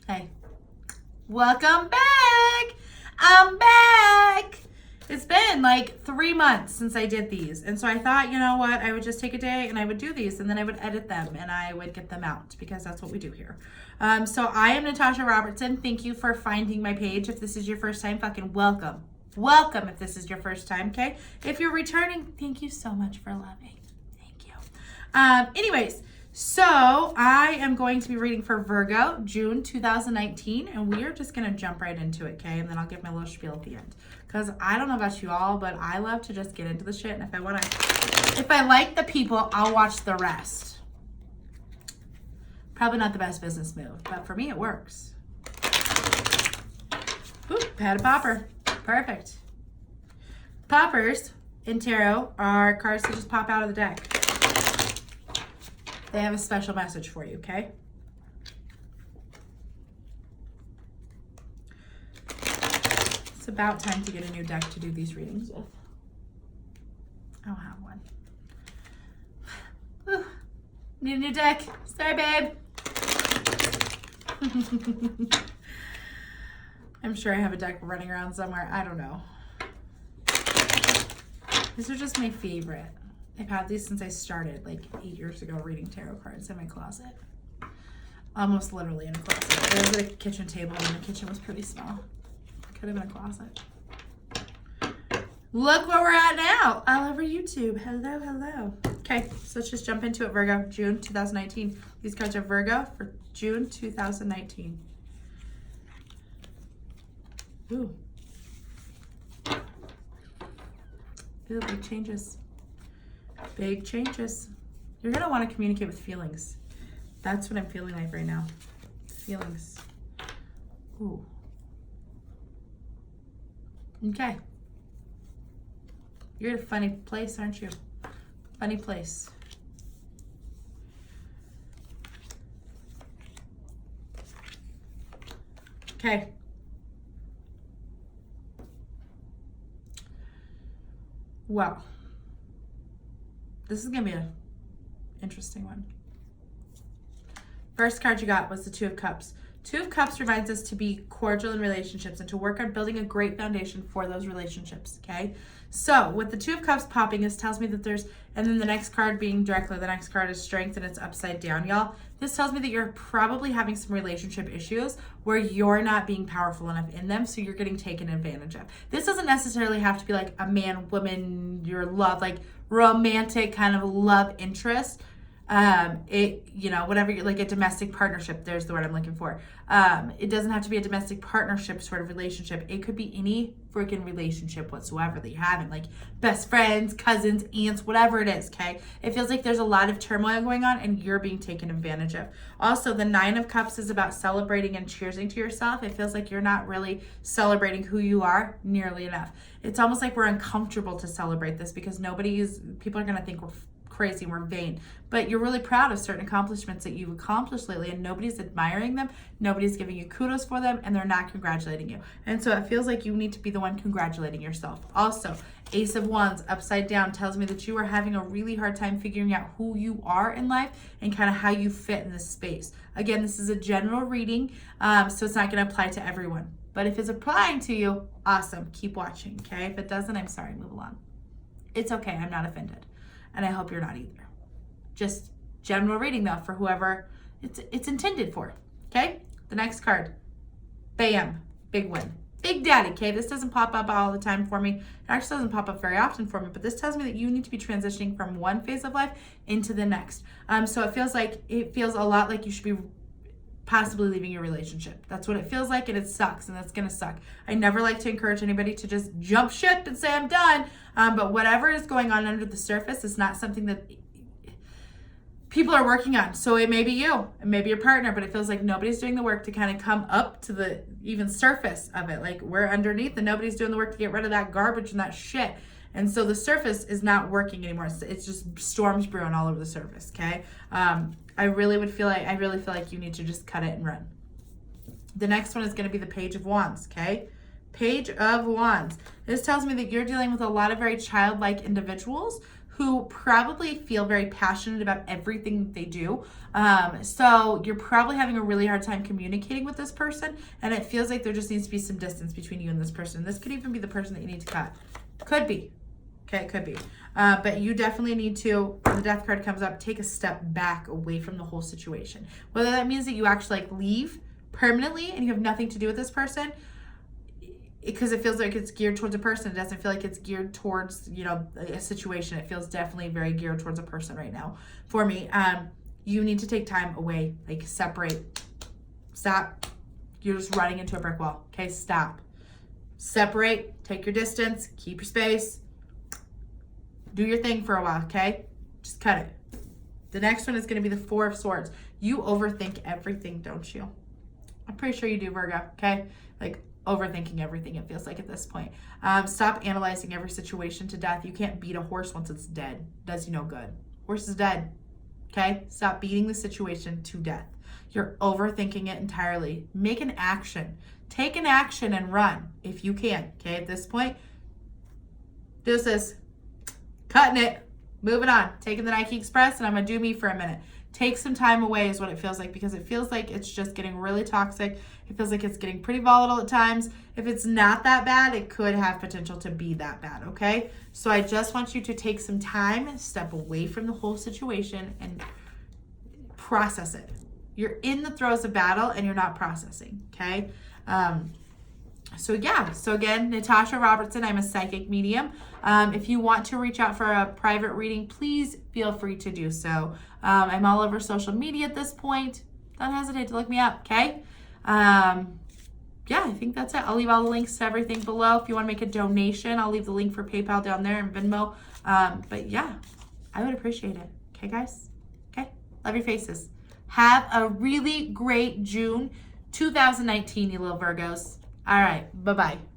Hey, welcome back. I'm back. It's been like 3 months since I did these. And so I thought, you know what? I would just take a day and I would do these and then I would edit them and I would get them out because that's what we do here. So I am Natasha Robertson. Thank you for finding my page. If this is your first time, fucking welcome. Welcome if this is your first time, okay? If you're returning, thank you so much for loving. Thank you. Anyways, so I am going to be reading for Virgo, June 2019, and we are just going to jump right into it, okay? And then I'll give my little spiel at the end. Because I don't know about you all, but I love to just get into the shit, and if I like the people, I'll watch the rest. Probably not the best business move, but for me it works. Ooh, pad a popper. Perfect. Poppers in tarot are cards that just pop out of the deck. They have a special message for you, okay? It's about time to get a new deck to do these readings with. I don't have one. Whew. Need a new deck. Sorry, babe. I'm sure I have a deck running around somewhere. I don't know. These are just my favorite. I've had these since I started like 8 years ago reading tarot cards in my closet. Almost literally in a closet. It was at a kitchen table and the kitchen was pretty small. Could have been a closet. Look where we're at now. All over YouTube. Hello, hello. Okay, so let's just jump into it, Virgo. June 2019. These cards are Virgo for June 2019. Ooh. Ooh, big changes. Big changes. You're going to want to communicate with feelings. That's what I'm feeling like right now. Feelings. Ooh. Okay. You're in a funny place, aren't you? Funny place. Okay. Well, this is going to be an interesting one. First card you got was the Two of Cups. Two of Cups reminds us to be cordial in relationships and to work on building a great foundation for those relationships, okay? So with the Two of Cups popping, this tells me that there's, and then the next card being directly, the next card is Strength and it's upside down, y'all. This tells me that you're probably having some relationship issues where you're not being powerful enough in them, so you're getting taken advantage of. This doesn't necessarily have to be like a man, woman, your love, like romantic kind of love interest. Whatever, like a domestic partnership, there's the word I'm looking for. It doesn't have to be a domestic partnership sort of relationship. It could be any freaking relationship whatsoever that you're having, like best friends, cousins, aunts, whatever it is, okay? It feels like there's a lot of turmoil going on and you're being taken advantage of. Also, the Nine of Cups is about celebrating and cheersing to yourself. It feels like you're not really celebrating who you are nearly enough. It's almost like we're uncomfortable to celebrate this because people are going to think we're crazy and we're vain, but you're really proud of certain accomplishments that you've accomplished lately and nobody's admiring them, nobody's giving you kudos for them, and they're not congratulating you. And so it feels like you need to be the one congratulating yourself. Also, Ace of Wands upside down tells me that you are having a really hard time figuring out who you are in life and kind of how you fit in this space. Again, this is a general reading, so it's not going to apply to everyone, but if it's applying to you, awesome, keep watching, okay? If it doesn't, I'm sorry, move along. It's okay, I'm not offended. And I hope you're not either. Just general reading though for whoever it's intended for. Okay? The next card. Bam. Big win. Big Daddy. Okay? This doesn't pop up all the time for me. It actually doesn't pop up very often for me, but this tells me that you need to be transitioning from one phase of life into the next. So it feels a lot like you should be possibly leaving your relationship. That's what it feels like, and it sucks, and that's gonna suck. I never like to encourage anybody to just jump ship and say I'm done, but whatever is going on under the surface is not something that people are working on. So it may be you, it may be your partner, but it feels like nobody's doing the work to kind of come up to the even surface of it. Like we're underneath and nobody's doing the work to get rid of that garbage and that shit. And so the surface is not working anymore. It's just storms brewing all over the surface, okay? I really feel like you need to just cut it and run. The next one is going to be the Page of Wands, okay? Page of Wands. This tells me that you're dealing with a lot of very childlike individuals who probably feel very passionate about everything that they do. So you're probably having a really hard time communicating with this person, and it feels like there just needs to be some distance between you and this person. This could even be the person that you need to cut. Could be. Okay, it could be. But you definitely need to, when the death card comes up, take a step back away from the whole situation. Whether that means that you actually like leave permanently and you have nothing to do with this person, because it feels like it's geared towards a person. It doesn't feel like it's geared towards, you know, a situation. It feels definitely very geared towards a person right now for me. You need to take time away, like separate, stop. You're just running into a brick wall. Okay, stop. Separate, take your distance, keep your space. Do your thing for a while, okay? Just cut it. The next one is going to be the Four of Swords. You overthink everything, don't you? I'm pretty sure you do, Virgo, okay? Like, overthinking everything, it feels like at this point. Stop analyzing every situation to death. You can't beat a horse once it's dead. Does you no good. Horse is dead, okay? Stop beating the situation to death. You're overthinking it entirely. Make an action. Take an action and run if you can, okay? At this point, this is cutting it, moving on, taking the Nike Express, and I'm gonna do me for a minute. Take some time away is what it feels like, because it feels like it's just getting really toxic. It feels like it's getting pretty volatile at times. If it's not that bad, it could have potential to be that bad, okay? So I just want you to take some time, step away from the whole situation, and process it. You're in the throes of battle and you're not processing, okay? So again, Natasha Robertson, I'm a psychic medium. If you want to reach out for a private reading, please feel free to do so. I'm all over social media at this point. Don't hesitate to look me up, okay? Yeah, I think that's it. I'll leave all the links to everything below. If you want to make a donation, I'll leave the link for PayPal down there and Venmo. But yeah, I would appreciate it. Okay, guys? Okay? Love your faces. Have a really great June 2019, you little Virgos. All right. Bye-bye.